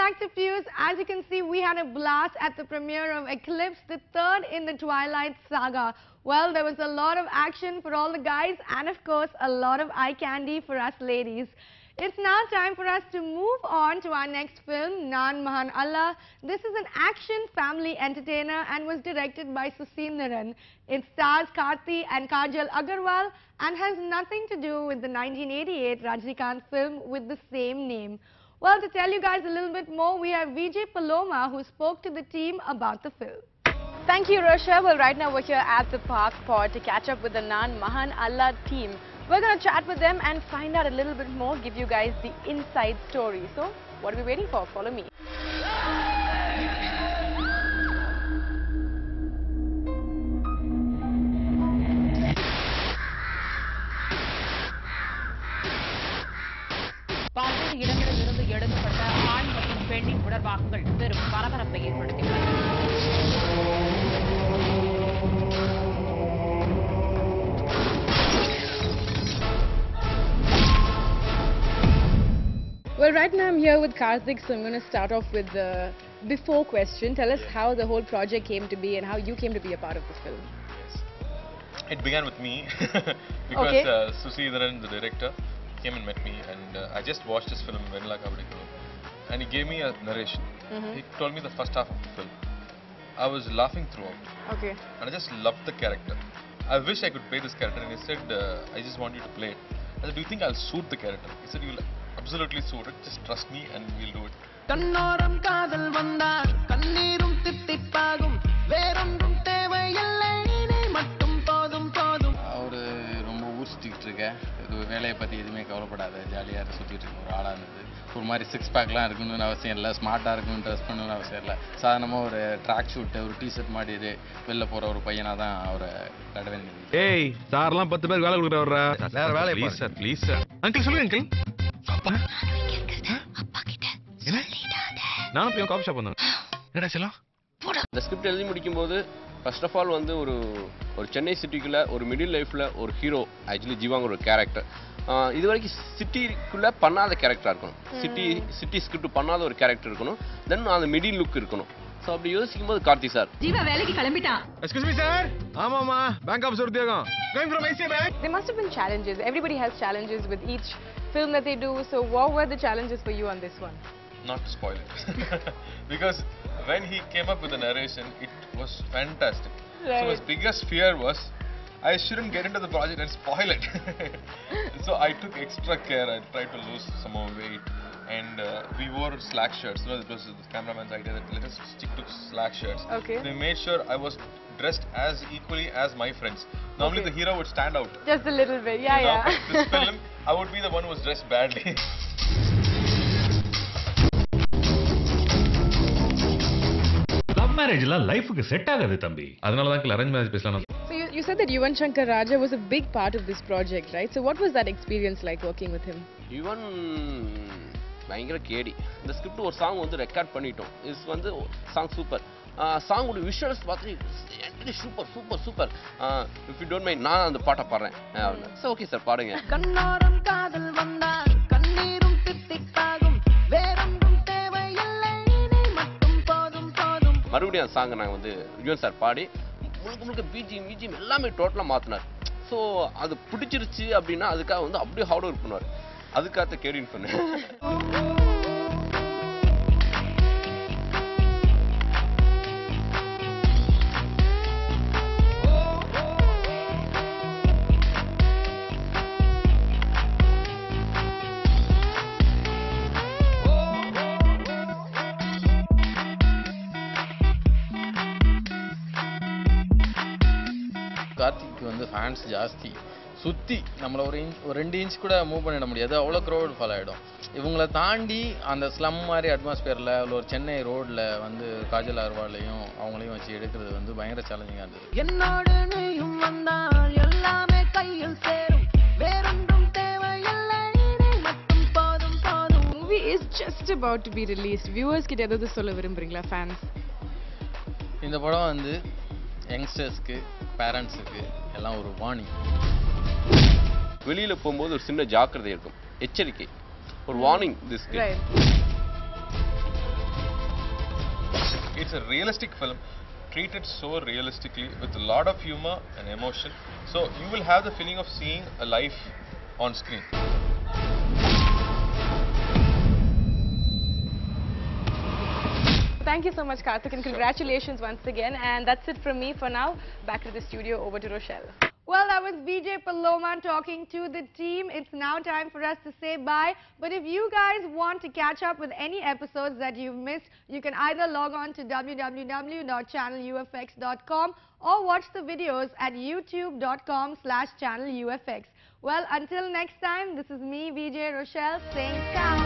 back to Fuse. As you can see, we had a blast at the premiere of Eclipse, the third in the Twilight saga. Well, there was a lot of action for all the guys and of course a lot of eye candy for us ladies. It's now time for us to move on to our next film, Naan Mahan Allah. This is an action family entertainer and was directed by Susindaran. It stars Karthi and Kajal Agarwal and has nothing to do with the 1988 Rajnikant film with the same name. Well, to tell you guys a little bit more, we have Vijay Paloma who spoke to the team about the film. Thank you, Rasha. Well, right now we're here at the Park Pod to catch up with the Naan Mahan Allah team. We're going to chat with them and find out a little bit more, give you guys the inside story. So, what are we waiting for? Follow me. பல்வேறு இடங்களிலிருந்து எடுக்கப்பட்ட ஆண் மற்றும் பெண்ணின் உடற்பாகங்கள் பெரும் பரபரப்பை ஏற்படுத்தியுள்ளன. Well, right now I'm here with Karthik, so I'm going to start off with the before question. Tell us how the whole project came to be and how you came to be a part of this film. It began with me because Okay. Susindaran, the director, came and met me, and I just watched this film, Venla Kavadikku, and he gave me a narration. He told me the first half of the film. I was laughing throughout, Okay. and I just loved the character. I wish I could play this character, and he said, I just want you to play it. I said, do you think I'll suit the character? He said, you'll absolutely suit it, just trust me and we'll do it. கண்ணோரம் காதல் வந்தால் கண்ணீரும் தித்திப்பாகும் வேறொன்றும் தேவையில்லை நீ மட்டும் போதும் போதும். அவரு ரொம்ப ஊர் சுற்றிக்கிட்டு இருக்க, இது வேலையை பற்றி எதுவுமே கவலைப்படாத, ஜாலியாக சுற்றிட்டு இருக்க ஒரு ஆளாக இருந்தது. ஒரு மாதிரி சிக்ஸ் பேக்லாம் இருக்கணும்னு அவசியம் இல்லை, ஸ்மார்ட்டாக இருக்கணும்னு ட்ரெஸ் பண்ணணும்னு அவசியம் இல்லை. சாதாரணமாக ஒரு ட்ராக் ஷூட்டு, ஒரு டிஷர்ட் மாட்டிட்டு வெளில போகிற ஒரு பையனாக தான் அவரை கடவே நினைக்கிறேன். ஏய் சார்லாம் 10 பேர் வேலை கொடுக்குறவரா? வேற வேலை please sir, please sir. Uncle சொல்லுங்க அங்கிள். அப்பா கிட்ட நானும் போய் காஃபி ஷாப் வந்தேன். என்னடா செல்லம்? இந்த ஸ்கிரிப்ட் எழுதி முடிக்கும்போது ஃபர்ஸ்ட் ஆஃப் ஆல் வந்து ஒரு சென்னை சிட்டிக்குள்ளே ஒரு மிடில் லைஃப்பில் ஒரு ஹீரோ, ஆக்சுவலி ஜீவாங்க ஒரு கேரக்டர், இது வரைக்கும் சிட்டிக்குள்ளே பண்ணாத கேரக்டராக இருக்கணும். சிட்டி ஸ்கிரிப்ட் பண்ணாத ஒரு கேரக்டர் இருக்கணும். தென் அந்த மிடில் லுக் இருக்கணும். ஸோ அப்படி யோசிக்கும் போது கார்த்தி சார் ஜீவா வேலைக்கு கிளம்பிட்டான். Excuse me sir. ஆமாமா, பேங்க் ஆஃபீஸர் உத்தியோகம். Going from ICICI Bank. There must have been challenges. Everybody has challenges with each film that they do. So, what were the challenges for you on this one? Not to spoil it. Because when he came up with the narration, it was fantastic. Right. So his biggest fear was, I shouldn't get into the project and spoil it. So I took extra care. I tried to lose some more weight. And we wore slack shirts. You know, it was the cameraman's idea that let us stick to slack shirts. Okay. They made sure I was dressed as equally as my friends. Normally Okay. the hero would stand out. Just a little bit. Yeah, You know, yeah. but this film, I would be the one who was dressed badly. Love மேரேஜ்லாம் லைஃப்க்கு set ஆகாது தம்பி. அதனால தான் arrange marriage பேசலாம். So, you said that Yuvan Shankar Raja was a big part of this project, right? So, what was that experience like working with him? Even பயங்கர கேடி. இந்த script ஒரு சாங் வந்து ரெக்கார்ட் பண்ணிட்டோம். இஸ் வந்து song super. சாங்கோட visuals பார்த்து super super super. If you don't mind நான் அந்த பாட்டை பாடுறேன். ஸோ ஓகே சார் பாடுங்க. கண்ணோரம் காதல் வந்தால் கண்ணீரும் தித்திப்பாகும் வேறொன்றும் தேவையில்லை நீ மட்டும் போதும் போதும். மறுபடியும் அந்த சாங்கை நாங்கள் வந்து யுவன் சார் பாடி முழுக்க பிஜிஎம் எல்லாமே டோட்டலாக மாற்றினார். ஸோ அது பிடிச்சிருச்சு அப்படின்னா அதுக்காக வந்து அப்படியே ஹார்ட் ஒர்க் பண்ணுவார். அதுக்காக கேடின்னு சொன்னேன். கார்த்திக்கு வந்து ஃபேன்ஸ் ஜாஸ்தி, சுற்றி நம்மளை ஒரு 2 இன்ச் கூட மூவ் பண்ணிட முடியாது, அவ்வளோ க்ரௌட் ஃபாலோ ஆகிடும். இவங்களை தாண்டி அந்த ஸ்லம் மாதிரி அட்மாஸ்பியரில் ஒரு சென்னை ரோடில் வந்து காஜல் அகர்வாலையும் அவங்களையும் வச்சு எடுக்கிறது வந்து பயங்கர சேலஞ்சிங்காக இருந்தது. என்னோடு நீயும் வந்தால் எல்லாமே கையில் சேரும் வேறொன்றும் தேவையில்லை நீ மட்டும் போதும் போதும். The movie is just about to be released. Viewers கிட்ட ஏதாவது சொல்ல விரும்புறீங்களா fans? இந்த படம் வந்து யங்ஸ்டர்ஸ்க்கு, பேரண்ட்ஸுக்கு எல்லாம் ஒரு வார்னிங். வெளியில் போகும்போது ஒரு சின்ன ஜாக்கிரதை இருக்கும், எச்சரிக்கை, ஒரு warning. This Right. it's a realistic film, treated so realistically with a lot of humor and emotion. So you will have the feeling of seeing a life on screen. Thank you so much, Karthik, and congratulations once again. And that's it from me for now. Back to the studio, over to Rochelle. Well, that was Vijay Paloma talking to the team. It's now time for us to say bye. But if you guys want to catch up with any episodes that you've missed, you can either log on to www.channelufx.com or watch the videos at youtube.com/channelufx. Well, until next time, this is me, Vijay Rochelle, saying ciao.